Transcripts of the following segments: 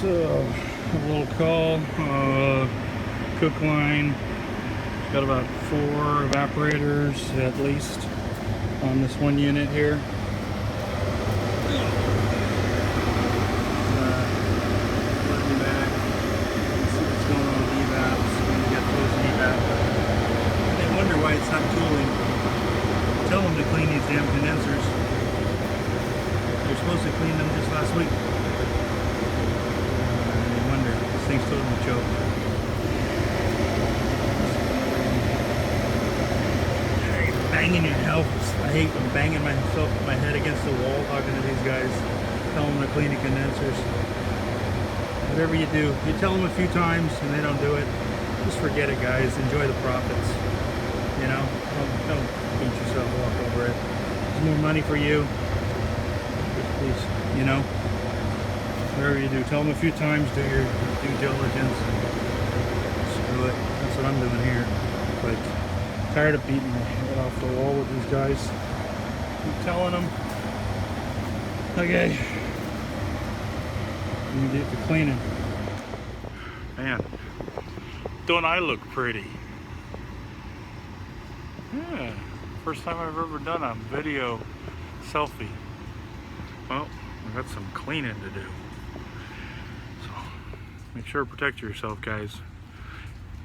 So, a little call, cook line, got about 4 evaporators at least on this one unit here. Looking back, see what's going on with the evaps. When you get close to evap, and they wonder why it's not cooling. Tell them to clean these damn condensers. You're supposed to clean them just last week. This thing's totally choked. Banging your head. I hate when banging myself, my head against the wall talking to these guys. Tell them to clean the condensers. Whatever you do, you tell them a few times and they don't do it. Just forget it, guys. Enjoy the profits. You know, don't beat yourself, walk over it. There's more money for you. Please, you know. Whatever you do, tell them a few times, do your due diligence, and screw it. That's what I'm doing here. Like, tired of beating my head off the wall with these guys. I'm telling them, okay, you get to cleaning. Man, don't I look pretty? Yeah, first time I've ever done a video selfie. Well, I've got some cleaning to do. Make sure to protect yourself, guys.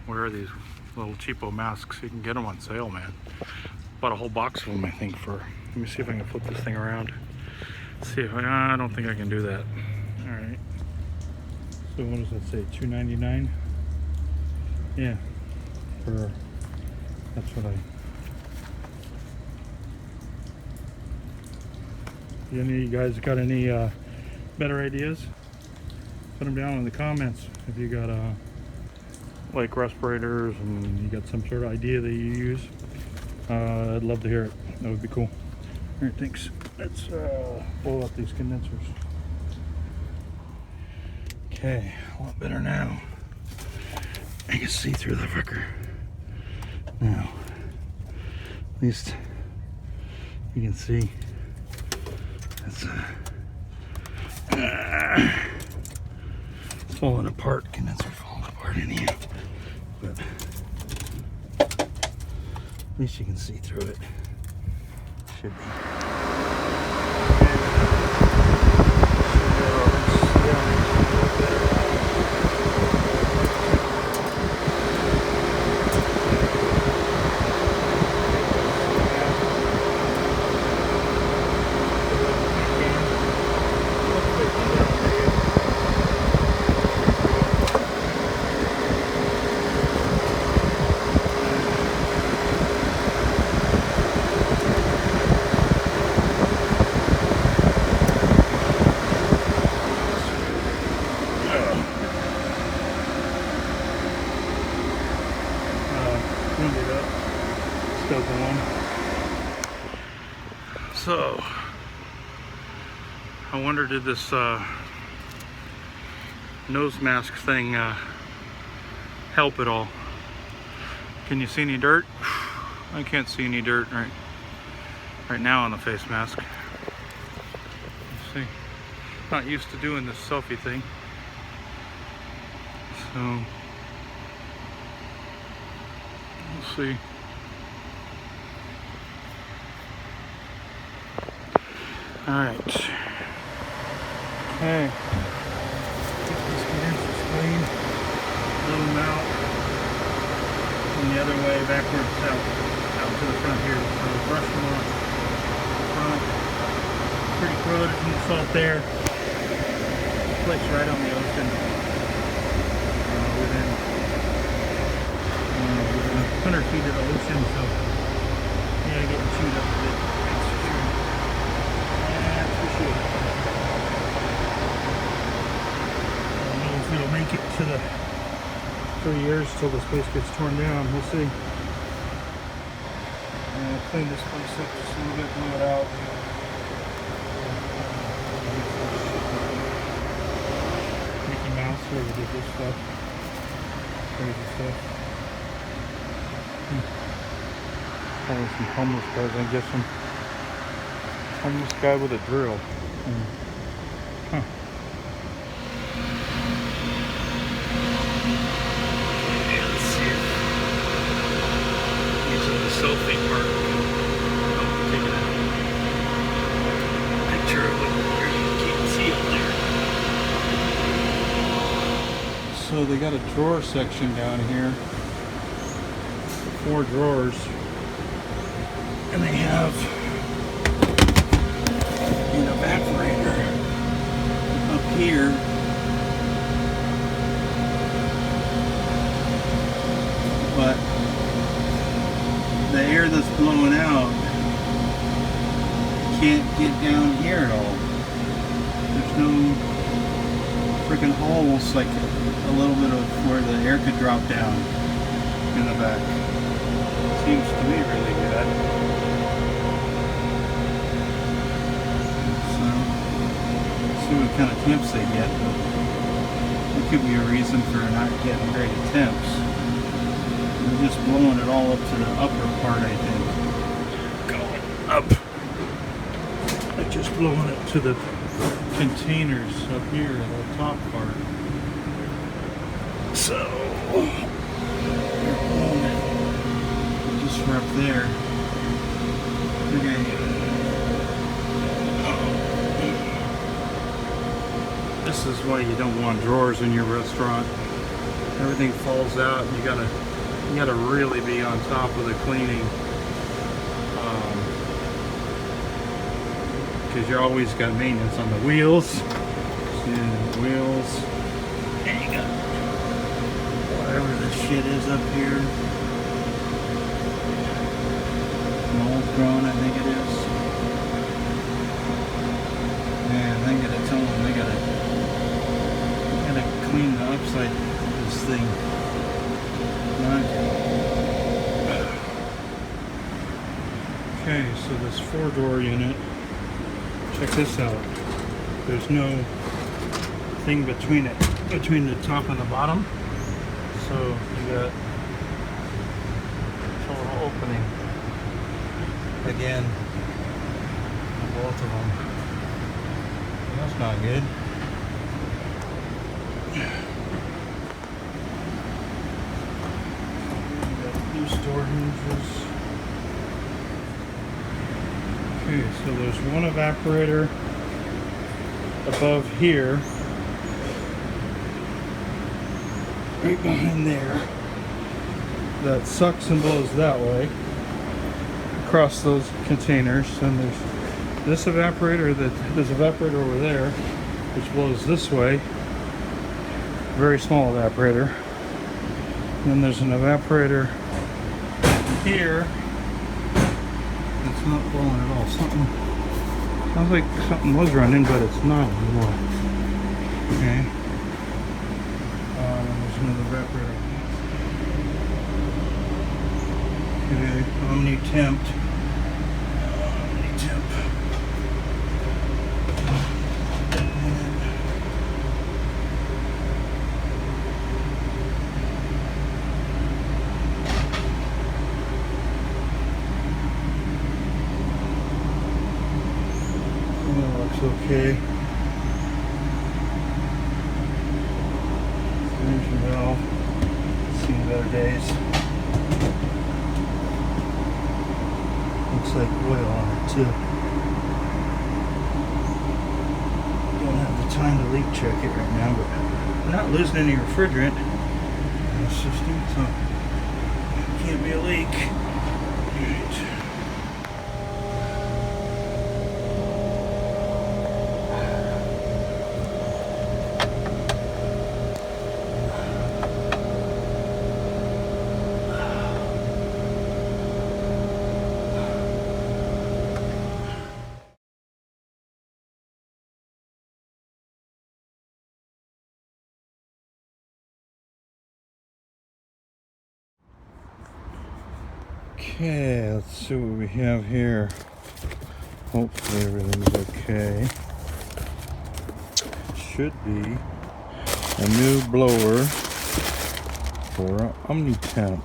Wear these little cheapo masks. You can get them on sale, man. Bought a whole box of them, I think, for... Let me see if I can flip this thing around. Let's see if I don't think I can do that. All right. So what does that say? $2.99? Yeah. For... That's what I... Any of you guys got any better ideas? Put them down in the comments if you got like respirators and you got some sort of idea that you use. I'd love to hear it. That would be cool. All right, thanks. Let's blow out these condensers. Okay, a lot better now. I can see through the fricker. Now, at least you can see. That's falling apart. Condenser falling apart in here, but at least you can see through it. Should be. So, I wonder, did this nose mask thing help at all? Can you see any dirt? I can't see any dirt right now on the face mask. Let's see. Not used to doing this selfie thing. So, we'll see. Alright. Okay. Get these condensers clean. Blow them out. And the other way backwards out to the front here. So brush them off the front. Pretty corroded from the salt there. This place right on the ocean. Within 100 feet of the ocean, so yeah, getting chewed up a bit. It'll make it to the 3 years till this place gets torn down. We'll see. Clean this place up just a little bit, blow it out. Mickey Mouse, where we did this stuff. Crazy stuff. Probably some homeless guys, I guess some homeless guy with a drill. Huh. So they got a drawer section down here, 4 drawers, and they have an evaporator up here. But the air that's blowing out can't get down here at all. There's no freaking holes, like a little bit of where the air could drop down in the back. Seems to me really good. So, see what kind of temps they get. But it could be a reason for not getting great temps. They're just blowing it all up to the upper part, I think. Going up. They're just blowing it to the containers up here, the top part. So, they're blowing it just for up there. Okay. This is why you don't want drawers in your restaurant. Everything falls out. You gotta really be on top of the cleaning, because you always got maintenance on the wheels. And wheels. And you got whatever this shit is up here. Mold growing, I think it is. Man, they gotta tell them they gotta clean the upside of this thing. Okay, so this 4-drawer unit, check this out. There's no thing between it, between the top and the bottom. So you got total opening again on both of them. That's not good. Door hinges. Okay, so there's one evaporator above here, right behind there, that sucks and blows that way across those containers. And there's this evaporator, there's evaporator over there, which blows this way, very small evaporator. And then there's an evaporator here, it's not blowing at all. Sounds like something was running, but it's not anymore. Okay. There's another evaporator. Okay, Omnitemp. Okay. Engine valve. Seen better days. Looks like oil on it too. Don't have the time to leak check it right now, but we're not losing any refrigerant in the system, so it can't be a leak. Alright. Okay, let's see what we have here. Hopefully everything's okay. Should be a new blower for Omnitemp.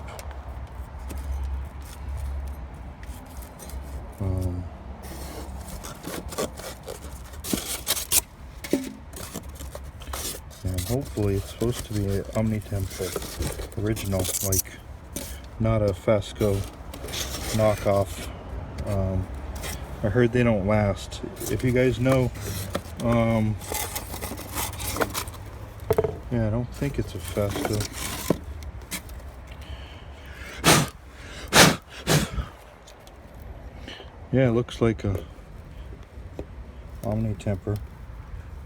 And hopefully it's supposed to be an Omnitemp original, like not a Hvac knockoff. I heard they don't last. If you guys know Yeah, I don't think it's a Fasco. Yeah, it looks like a Omnitemper.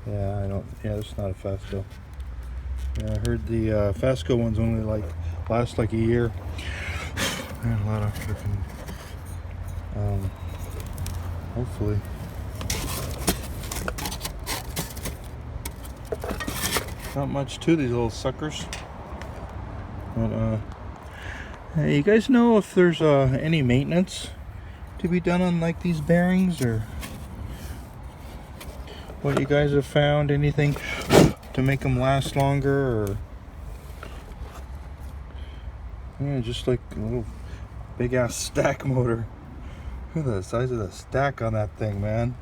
Yeah, it's not a Fasco. Yeah, I heard the Fasco ones only last like a year. And a lot of freaking hopefully. Not much to these little suckers. But hey, you guys know if there's any maintenance to be done on like these bearings, or what you guys have found? Anything to make them last longer, or yeah, just like a little big ass stack motor. Look at the size of the stack on that thing, man.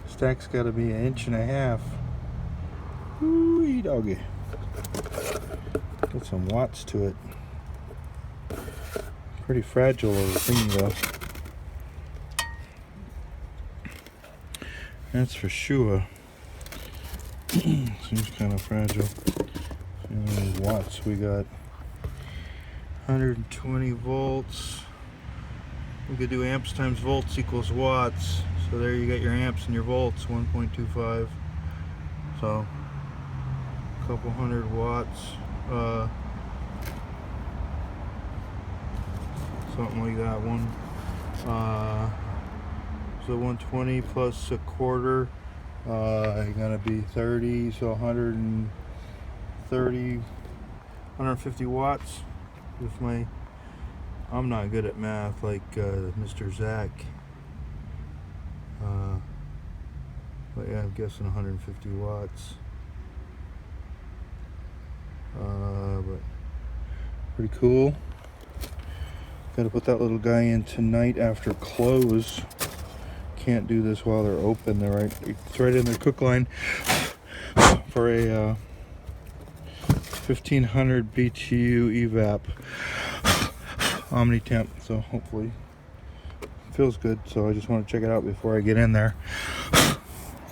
Stack's got to be 1.5 inches. Ooh, doggy. Got some watts to it. Pretty fragile little thing though. That's for sure. Seems kind of fragile. And watts, we got 120 volts. We could do amps times volts equals watts. So there you got your amps and your volts, 1.25. So a couple hundred watts. Something like that. So 120 plus a quarter, gonna be 30, so 130, 150 watts. With I'm not good at math like Mr. Hvac. But yeah, I'm guessing 150 watts. But pretty cool. Gotta put that little guy in tonight after close. Can't do this while they're open. It's right in their cook line for a 1500 BTU evap Omnitemp. So hopefully it feels good. So I just want to check it out before I get in there.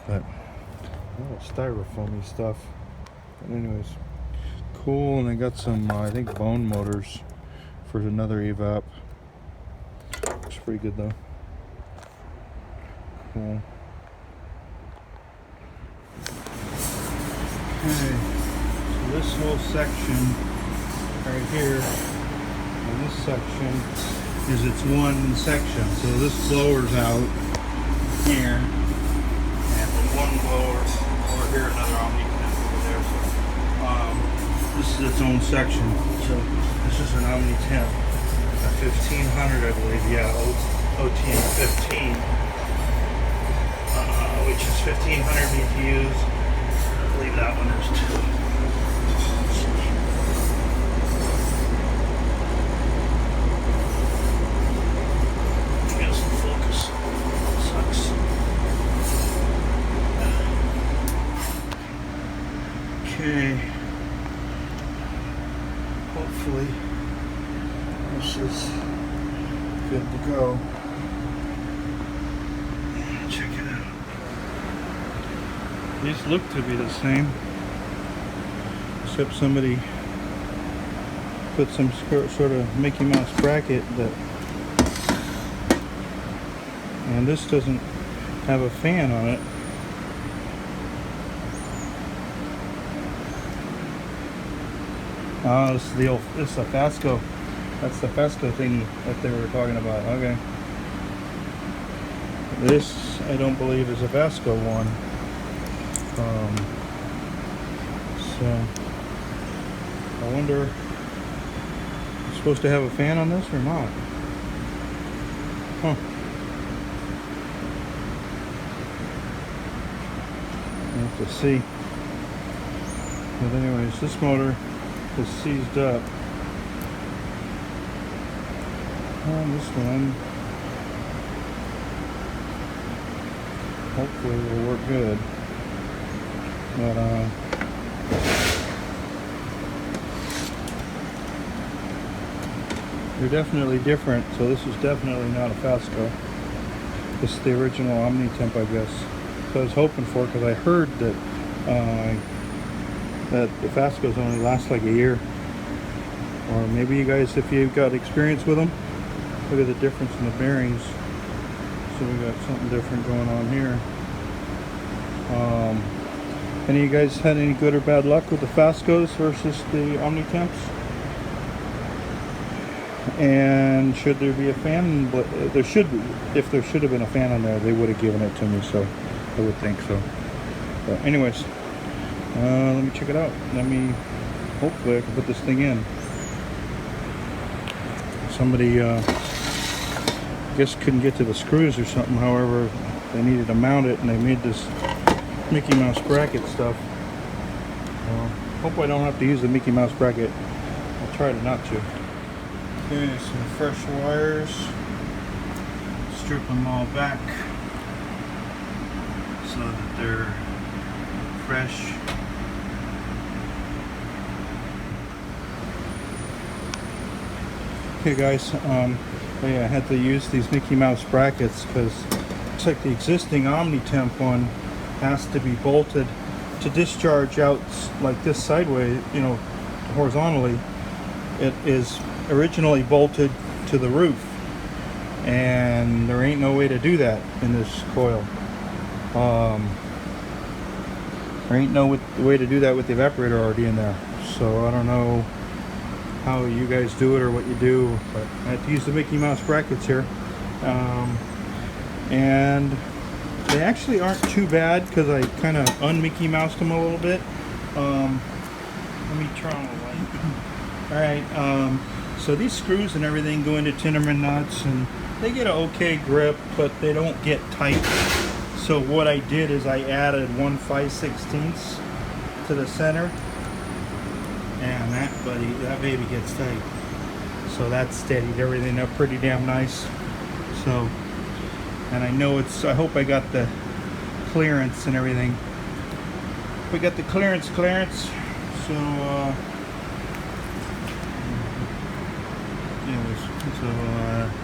But styrofoamy stuff. But anyways, cool. And I got some I think bone motors for another evap. Looks pretty good though. Cool. Okay, so this whole section right here, and this section is its one section. So this blower's out here, and one blower over here, another Omnitemp over there. So this is its own section. So this is an Omnitemp, a 1500, I believe. Yeah, OTM 15. Which is 1500 BTUs. I believe that one is too. Get some focus. Sucks. Okay. Hopefully this is good to go. Check it out. These look to be the same, except somebody put some sort of Mickey Mouse bracket and this doesn't have a fan on it. Oh, this is the Fasco. That's the Fasco thing that they were talking about. Okay. This, I don't believe, is a Fasco one. So I wonder, it's supposed to have a fan on this or not? Huh. I have to see. But anyways, this motor is seized up. And this one hopefully will work good. But they're definitely different. So this is definitely not a Fasco. This is the original Omnitemp, I guess. So I was hoping for, because I heard that that the Hvacs only last like a year. Or maybe you guys, if you've got experience with them, look at the difference in the bearings. So we got something different going on here. Any of you guys had any good or bad luck with the Hvacs versus the Omnitemps? And should there be a fan? There should be. If there should have been a fan on there, they would have given it to me, so I would think so. But anyways, let me check it out. Hopefully I can put this thing in. Somebody I guess couldn't get to the screws or something. However, they needed to mount it, and they made this Mickey Mouse bracket stuff. Hope I don't have to use the Mickey Mouse bracket. I'll try to not to. Okay, some fresh wires. Strip them all back so that they're fresh. Okay guys, I had to use these Mickey Mouse brackets because looks like the existing Omnitemp one has to be bolted to discharge out like this sideways, you know, horizontally. It is originally bolted to the roof, and there ain't no way to do that in this coil. There ain't no way to do that with the evaporator already in there, so I don't know how you guys do it or what you do, but I had to use the Mickey Mouse brackets here. And they actually aren't too bad because I kind of un-Mickey Moused them a little bit. Let me turn on the light. Alright, so these screws and everything go into Tinnerman nuts, and they get an okay grip, but they don't get tight. So what I did is I added 1 5/16 to the center, and that baby gets tight. So that steadied everything up pretty damn nice. So, and I know I hope I got the clearance and everything. We got the clearance, so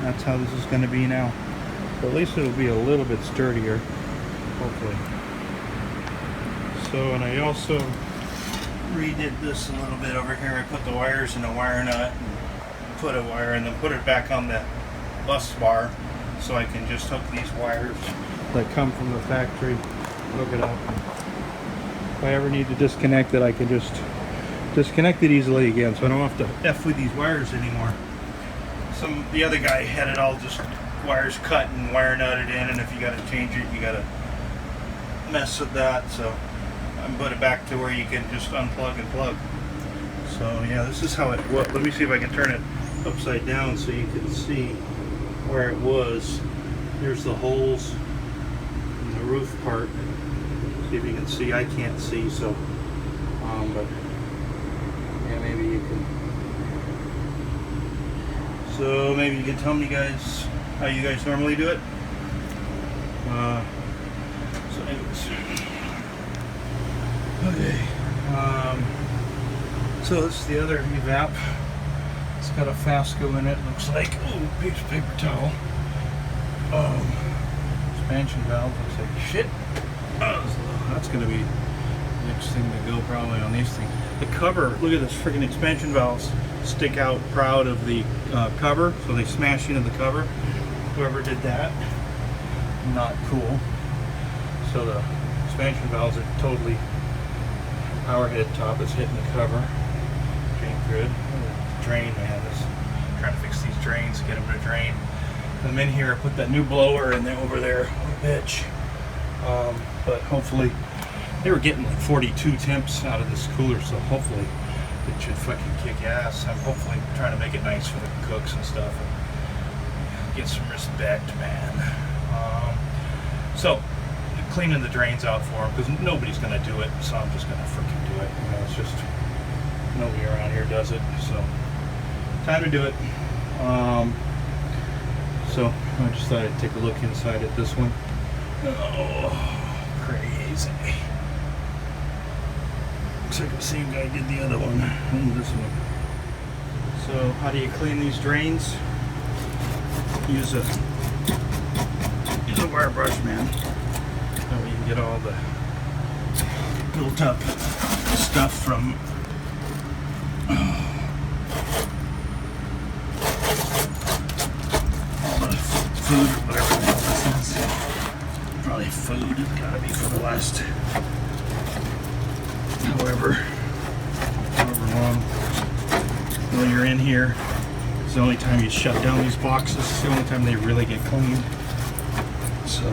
that's how this is going to be now. But at least it'll be a little bit sturdier, hopefully. So, and I also redid this a little bit over here. I put the wires in a wire nut and put a wire and then put it back on the bus bar, so I can just hook these wires that come from the factory, hook it up. If I ever need to disconnect it, I can just disconnect it easily again, so I don't have to F with these wires anymore. The other guy had it all just wires cut and wire nutted in, and if you got to change it, you got to mess with that. So I put it back to where you can just unplug and plug. So yeah, this is how it was. Let me see if I can turn it upside down so you can see where it was. Here's the holes in the roof part. See if you can see. I can't see, so but yeah, maybe you can. So maybe you can tell me guys how you guys normally do it. So anyways, okay. So this is the other evap. It's got a Hvac in it. Looks like piece of paper towel. Expansion valve looks like shit. That's gonna be the next thing to go probably on these things. The cover. Look at this freaking expansion valves stick out proud of the cover, so they smash into the cover. Whoever did that, not cool. So the expansion valves are totally, power head top is hitting the cover. Ain't good. Drain, man. Trying to fix these drains, get them to drain. I'm in here, I put that new blower in there over there. What a bitch. But hopefully, they were getting like 42 temps out of this cooler, so hopefully it should fucking kick ass. I'm hopefully trying to make it nice for the cooks and stuff, and get some respect, man. So cleaning the drains out for them, because nobody's gonna do it, so I'm just gonna freaking do it. You know, it's just nobody around here does it, so time to do it. So I just thought I'd take a look inside at this one. Oh, crazy. Looks like the same guy did the other one and this one. So how do you clean these drains? Use a wire brush, man. That way you can get all the built up stuff from all the food or whatever the hell this is. Probably food. It's gotta be for the last however long. When you're in here, it's the only time you shut down these boxes. It's the only time they really get cleaned. So,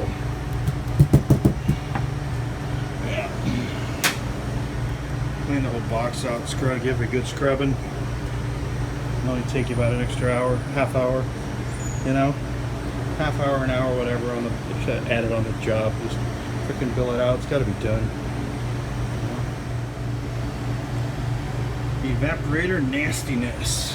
yeah. Clean the whole box out, scrub, give it a good scrubbing. It'll only take you about an extra hour, half hour, you know? Half hour, an hour, whatever, on the added on the job. Just freaking bill it out. It's got to be done. Evaporator nastiness.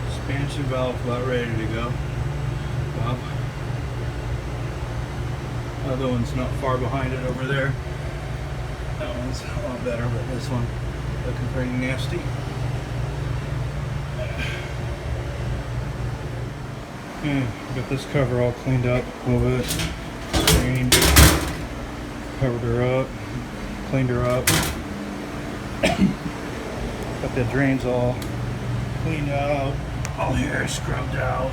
Expansion valve about ready to go. Wow. Other one's not far behind it over there. That one's a lot better, but this one looking pretty nasty. Got this cover all cleaned up a little bit. Stained. Covered her up. Cleaned her up. Got the drains all cleaned out. All here scrubbed out.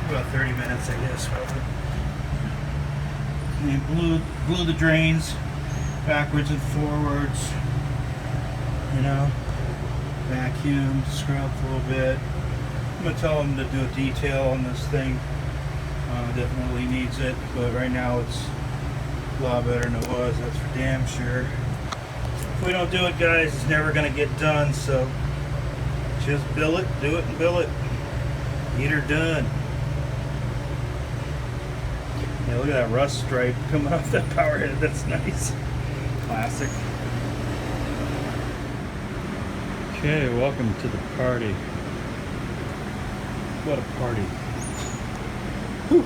About 30 minutes, I guess. And blew the drains backwards and forwards. You know, vacuumed, scrubbed a little bit. I'm gonna tell them to do a detail on this thing. Definitely needs it, but right now it's a lot better than it was. That's for damn sure. If we don't do it, guys, it's never gonna get done. So just bill it, do it, and bill it. Get her done. Yeah, look at that rust stripe coming off that power head. That's nice. Classic. Okay, welcome to the party. What a party. Whew. I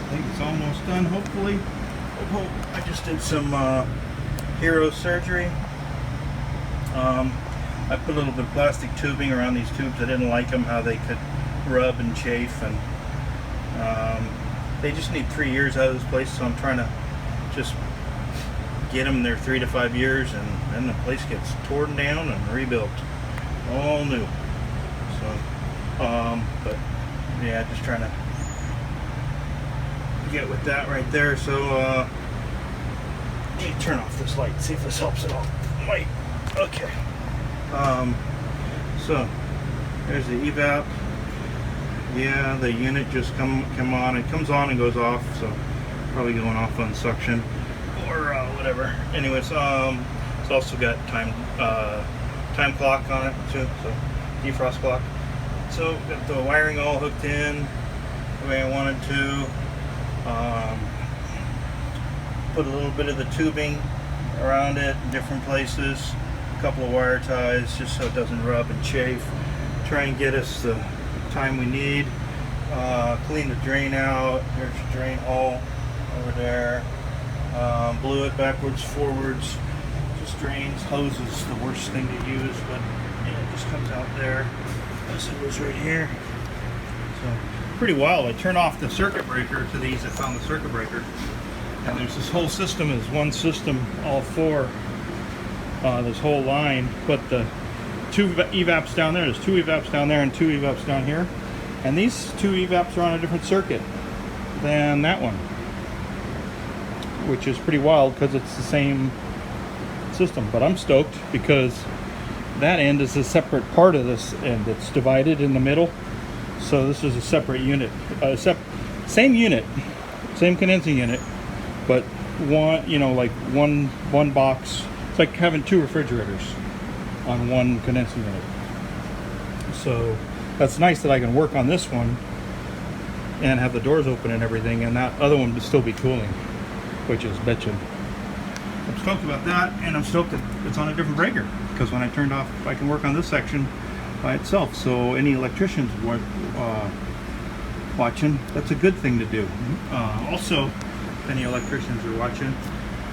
think it's almost done, hopefully. I just did some hero surgery. I put a little bit of plastic tubing around these tubes. I didn't like them, how they could rub and chafe, and they just need 3 years out of this place, so I'm trying to just get them their 3 to 5 years, and then the place gets torn down and rebuilt. All new. So, but yeah, just trying to get with that right there. So, let me turn off this light, see if this helps at all. Wait, okay. So, there's the evap. Yeah, the unit just come on. It comes on and goes off, so probably going off on suction or whatever. Anyways, it's also got time clock on it too, so defrost clock. So got the wiring all hooked in the way I wanted to. Put a little bit of the tubing around it in different places. A couple of wire ties just so it doesn't rub and chafe. Try and get us the time we need. Clean the drain out. There's a drain hole over there. Blew it backwards, forwards. Just drains. Hose is the worst thing to use, but yeah, it just comes out there. This goes right here. So pretty wild. I turned off the circuit breaker to these. I found the circuit breaker, and there's this whole system. Is one system, all four. This whole line, but the two evaps down there. There's 2 evaps down there and 2 evaps down here, and these 2 evaps are on a different circuit than that one, which is pretty wild because it's the same system. But I'm stoked because that end is a separate part of this end. It's divided in the middle, so this is a separate unit. Same unit, same condensing unit, but one, you know, like one box. It's like having 2 refrigerators on one condensing unit. So that's nice that I can work on this one and have the doors open and everything, and that other one would still be cooling, which is bitchin'. I'm stoked about that, and I'm stoked that it's on a different breaker, because when I turned off, I can work on this section by itself. So any electricians watching, that's a good thing to do. Also, if any electricians are watching,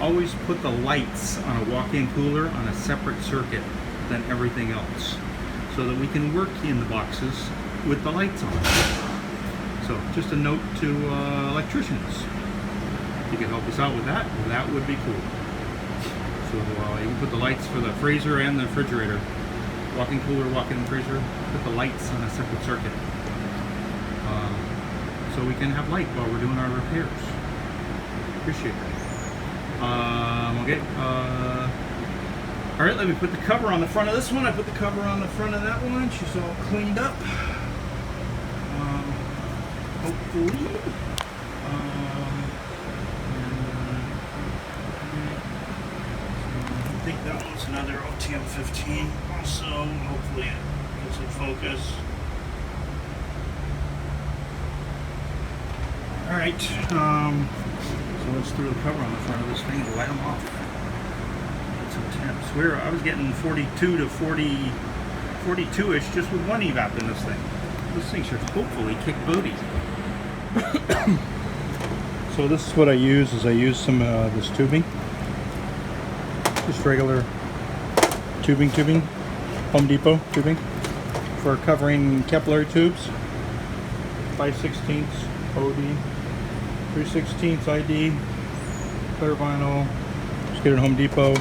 always put the lights on a walk-in cooler on a separate circuit than everything else, so that we can work in the boxes with the lights on. So just a note to electricians. If you could help us out with that, that would be cool. So you can put the lights for the freezer and the refrigerator. Walk-in cooler, walk-in freezer. Put the lights on a separate circuit. So we can have light while we're doing our repairs. Appreciate that. Okay. All right, let me put the cover on the front of this one. I put the cover on the front of that one. She's all cleaned up. Hopefully. I think that one's another OTM 15 also. Hopefully it gets in focus. Alright, so let's throw the cover on the front of this thing to light them off. Get some temps. I was getting 42 to 40, 42-ish just with one evap in this thing. This thing should hopefully kick booty. So this is what I use, I use some this tubing. Just regular tubing, Home Depot tubing for covering capillary tubes. 5/16 OD, 3/16 ID, clear vinyl. Just get it at Home Depot.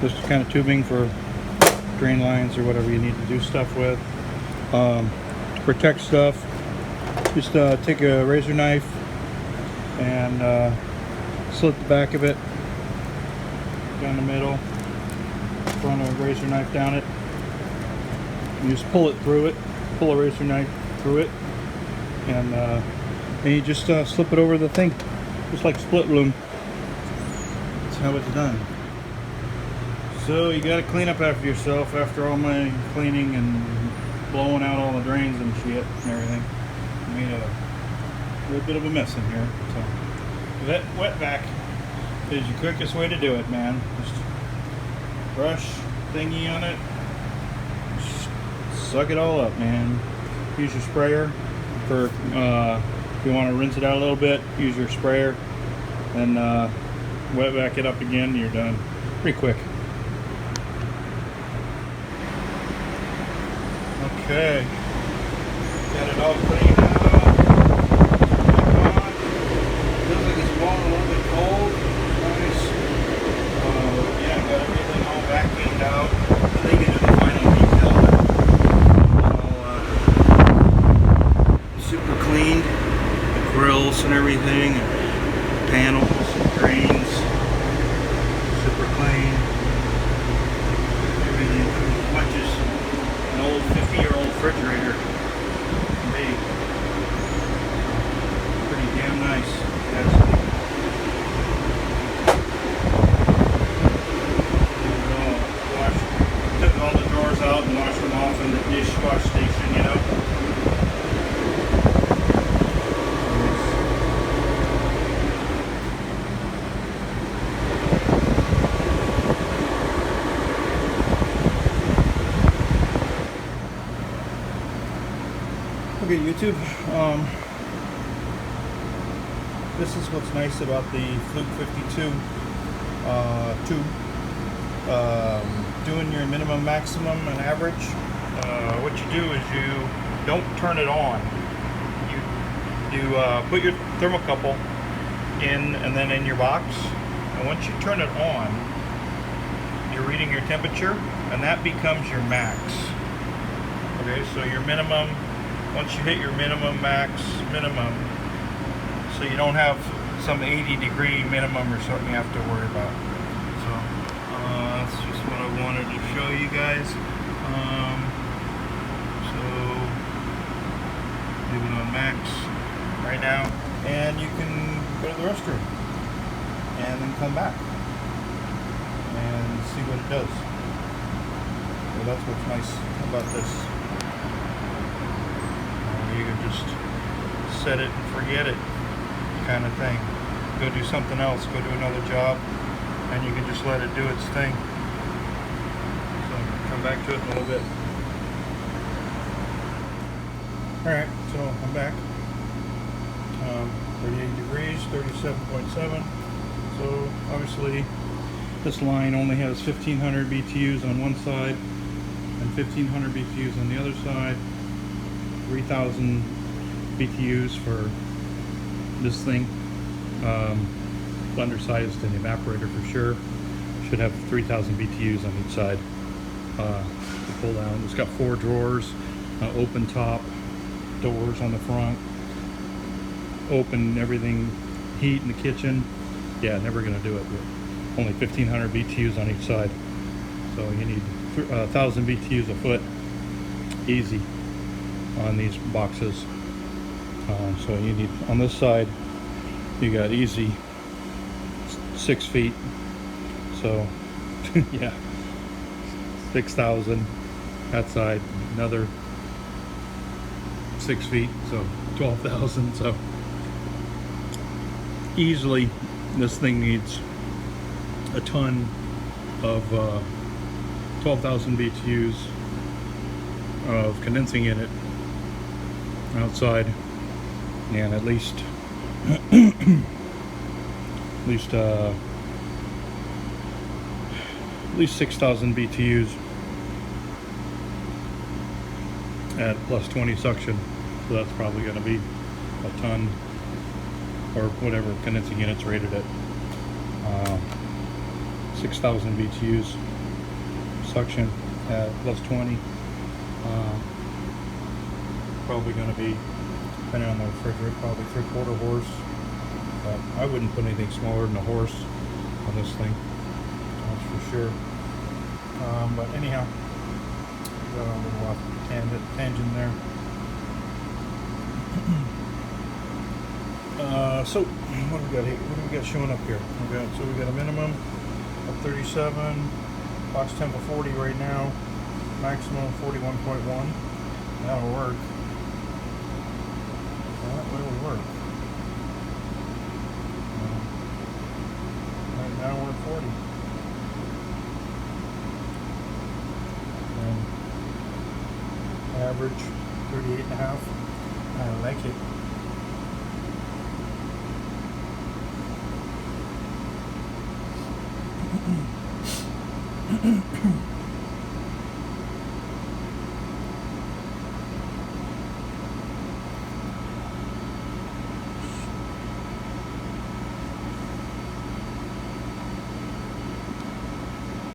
This kind of tubing for drain lines or whatever you need to do stuff with. To protect stuff, just take a razor knife and slit the back of it down the middle, run a razor knife down it, and just pull it through it, pull a razor knife through it, and you just slip it over the thing, just like split loom. That's how it's done. So you got to clean up after yourself after all my cleaning and blowing out all the drains and shit and everything. I made a little bit of a mess in here. So that Hvac is your quickest way to do it, man. Just brush thingy on it, just suck it all up, man. Use your sprayer for if you want to rinse it out a little bit. Use your sprayer and Hvac it up again. You're done pretty quick. Okay, got it all cleaned out. Feels like it's blowing a little bit cold. Nice. Yeah, got everything all vacuumed out. I think it is the final detail. All super cleaned. The grills and everything, and panels, and drains. Super clean. Everything as much as an old 50-year-old refrigerator can be. Pretty damn nice. Took all the drawers out and washed them off in the dishwash station, you know. Okay, YouTube, this is what's nice about the Hvac 52 tube. Doing your minimum, maximum, and average. What you do is you don't turn it on. You put your thermocouple in and then in your box, and once you turn it on, you're reading your temperature, and that becomes your max. Okay, so your minimum. Once you hit your minimum, max, minimum, so you don't have some 80-degree minimum or something you have to worry about. So that's just what I wanted to show you guys. So leave it on max right now, and you can go to the restroom and then come back and see what it does. So that's what's nice about this. You can just set it and forget it kind of thing. Go do something else, go do another job, and you can just let it do its thing. So come back to it in a little bit. Alright, so I'm back. 38 degrees, 37.7. So obviously this line only has 1500 BTUs on one side and 1500 BTUs on the other side. 3000 BTUs for this thing. Undersized and evaporator for sure. Should have 3,000 BTUs on each side to pull down. It's got 4 drawers, open top, doors on the front, open everything, heat in the kitchen. Yeah, never gonna do it. But only 1,500 BTUs on each side. So you need 1,000 BTUs a foot, easy on these boxes. So you need, on this side, you got easy 6 feet. So yeah, 6,000. That side, another 6 feet, so 12,000. So easily, this thing needs a ton of 12,000 BTUs of condensing in it outside, and at least 6,000 BTUs at plus 20 suction. So that's probably going to be a ton, or whatever condensing unit's rated at. 6,000 BTUs suction at plus 20. Probably going to be, depending on the refrigerator, probably 3/4 horse. But I wouldn't put anything smaller than a horse on this thing, that's for sure. But anyhow, got a little off tangent there. So what do we got here? What do we got showing up here? We got a minimum of 37, box temp of 40 right now, maximum 41.1. That'll work. That will work. Right now we're at 40. And average 38.5. I like it.